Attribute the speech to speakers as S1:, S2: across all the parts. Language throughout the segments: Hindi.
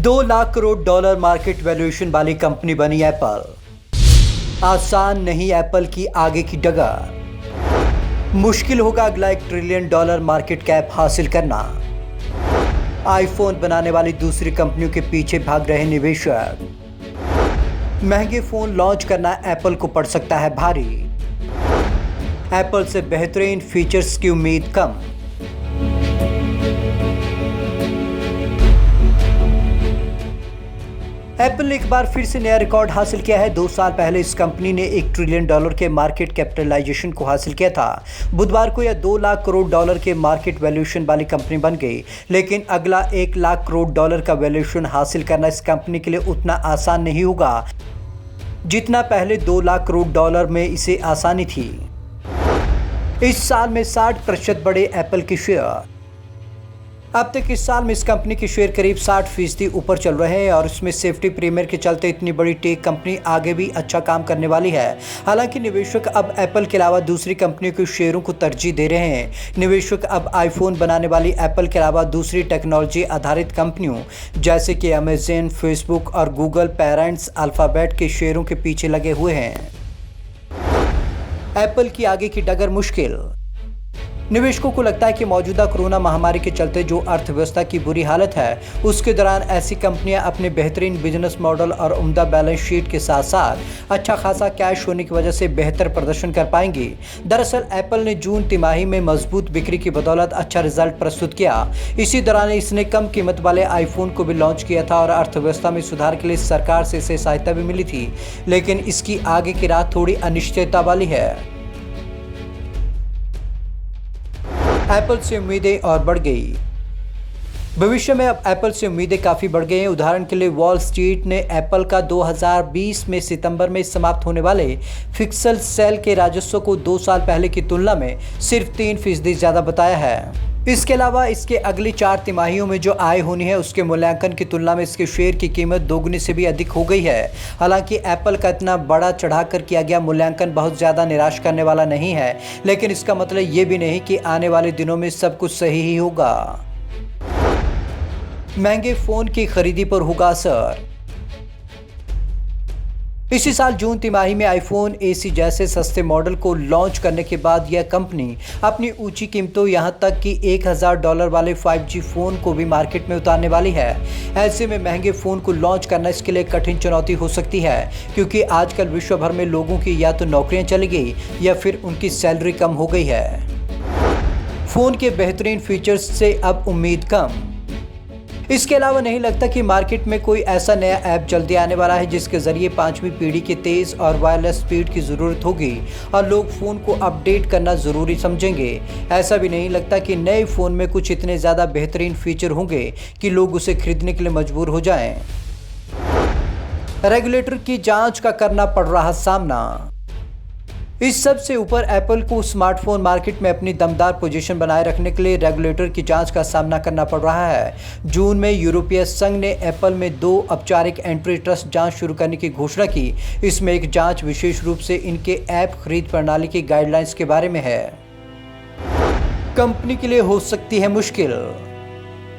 S1: $2 लाख करोड़ मार्केट वैल्यूएशन वाली कंपनी बनी एप्पल। आसान नहीं एप्पल की आगे की डगर। मुश्किल होगा अगला $1 ट्रिलियन मार्केट कैप हासिल करना। आईफोन बनाने वाली दूसरी कंपनियों के पीछे भाग रहे निवेशक। महंगे फोन लॉन्च करना एप्पल को पड़ सकता है भारी। एप्पल से बेहतरीन फीचर्स की उम्मीद कम। एप्पल ने एक बार फिर से नया रिकॉर्ड हासिल किया है। 2 साल पहले इस कंपनी ने $1 ट्रिलियन के मार्केट कैपिटलाइजेशन को हासिल किया था। बुधवार को यह $2 लाख करोड़ के मार्केट वैल्यूएशन वाली कंपनी बन गई। लेकिन अगला $1 लाख करोड़ का वैल्यूएशन हासिल करना इस कंपनी के लिए उतना आसान नहीं होगा जितना पहले $2 लाख करोड़ में इसे आसानी थी। इस साल में 60% बढ़े एप्पल के शेयर। अब तक इस साल में इस कंपनी के शेयर करीब 60% ऊपर चल रहे हैं और इसमें सेफ्टी प्रीमियर के चलते इतनी बड़ी टेक कंपनी आगे भी अच्छा काम करने वाली है। हालांकि निवेशक अब एप्पल के अलावा दूसरी कंपनियों के शेयरों को तरजीह दे रहे हैं। निवेशक अब आईफोन बनाने वाली एप्पल के अलावा दूसरी टेक्नोलॉजी आधारित कंपनियों जैसे कि अमेज़न, फेसबुक और गूगल पेरेंट्स अल्फाबेट के शेयरों के पीछे लगे हुए हैं। एप्पल की आगे की डगर मुश्किल। निवेशकों को लगता है कि मौजूदा कोरोना महामारी के चलते जो अर्थव्यवस्था की बुरी हालत है उसके दौरान ऐसी कंपनियां अपने बेहतरीन बिजनेस मॉडल और उम्दा बैलेंस शीट के साथ साथ अच्छा खासा कैश होने की वजह से बेहतर प्रदर्शन कर पाएंगी। दरअसल एप्पल ने जून तिमाही में मजबूत बिक्री की बदौलत अच्छा रिजल्ट प्रस्तुत किया। इसी दौरान इसने कम कीमत वाले आईफोन को भी लॉन्च किया था और अर्थव्यवस्था में सुधार के लिए सरकार से इसे सहायता भी मिली थी। लेकिन इसकी आगे की राह थोड़ी अनिश्चितता वाली है। एप्पल से उम्मीदें और बढ़ गई। भविष्य में अब एप्पल से उम्मीदें काफ़ी बढ़ गई हैं। उदाहरण के लिए वॉल स्ट्रीट ने एप्पल का 2020 में सितंबर में समाप्त होने वाले फिक्सल सेल के राजस्व को 2 साल पहले की तुलना में सिर्फ 3% ज़्यादा बताया है। इसके अलावा इसके अगली 4 तिमाहियों में जो आय होनी है उसके मूल्यांकन की तुलना में इसके शेयर की कीमत दोगुनी से भी अधिक हो गई है। हालांकि एप्पल का इतना बड़ा चढ़ाकर किया गया मूल्यांकन बहुत ज़्यादा निराश करने वाला नहीं है, लेकिन इसका मतलब ये भी नहीं कि आने वाले दिनों में सब कुछ सही ही होगा। महंगे फ़ोन की खरीदी पर होगा असर। इसी साल जून तिमाही में आईफोन एसी जैसे सस्ते मॉडल को लॉन्च करने के बाद यह कंपनी अपनी ऊंची कीमतों यहां तक कि $1000 वाले 5G फ़ोन को भी मार्केट में उतारने वाली है। ऐसे में महंगे फ़ोन को लॉन्च करना इसके लिए कठिन चुनौती हो सकती है, क्योंकि आजकल विश्व भर में लोगों की या तो नौकरियां चली गई या फिर उनकी सैलरी कम हो गई है। फ़ोन के बेहतरीन फीचर्स से अब उम्मीद कम। इसके अलावा नहीं लगता कि मार्केट में कोई ऐसा नया ऐप जल्दी आने वाला है जिसके जरिए 5वीं पीढ़ी के तेज़ और वायरलेस स्पीड की ज़रूरत होगी और लोग फ़ोन को अपडेट करना ज़रूरी समझेंगे। ऐसा भी नहीं लगता कि नए फ़ोन में कुछ इतने ज़्यादा बेहतरीन फीचर होंगे कि लोग उसे खरीदने के लिए मजबूर हो जाएं। रेगुलेटर की जांच का करना पड़ रहा सामना। इस सब से ऊपर एप्पल को स्मार्टफोन मार्केट में अपनी दमदार पोजीशन बनाए रखने के लिए रेगुलेटर की जांच का सामना करना पड़ रहा है। जून में यूरोपीय संघ ने एप्पल में 2 औपचारिक एंट्री ट्रस्ट जांच शुरू करने की घोषणा की। इसमें एक जांच विशेष रूप से इनके ऐप खरीद प्रणाली की गाइडलाइंस के बारे में है। कंपनी के लिए हो सकती है मुश्किल।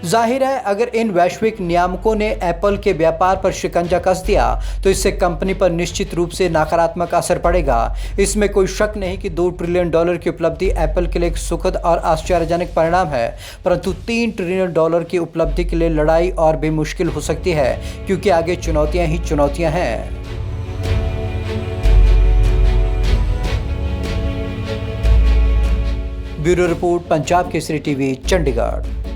S1: जाहिर है अगर इन वैश्विक नियामकों ने एप्पल के व्यापार पर शिकंजा कस दिया तो इससे कंपनी पर निश्चित रूप से नकारात्मक असर पड़ेगा। इसमें कोई शक नहीं कि $2 ट्रिलियन की उपलब्धि एप्पल के लिए एक सुखद और आश्चर्यजनक परिणाम है, परंतु $3 ट्रिलियन की उपलब्धि के लिए लड़ाई और भी मुश्किल हो सकती है, क्योंकि आगे चुनौतियां ही चुनौतियां हैं। Bureau report, Punjab Kesari TV, Chandigarh.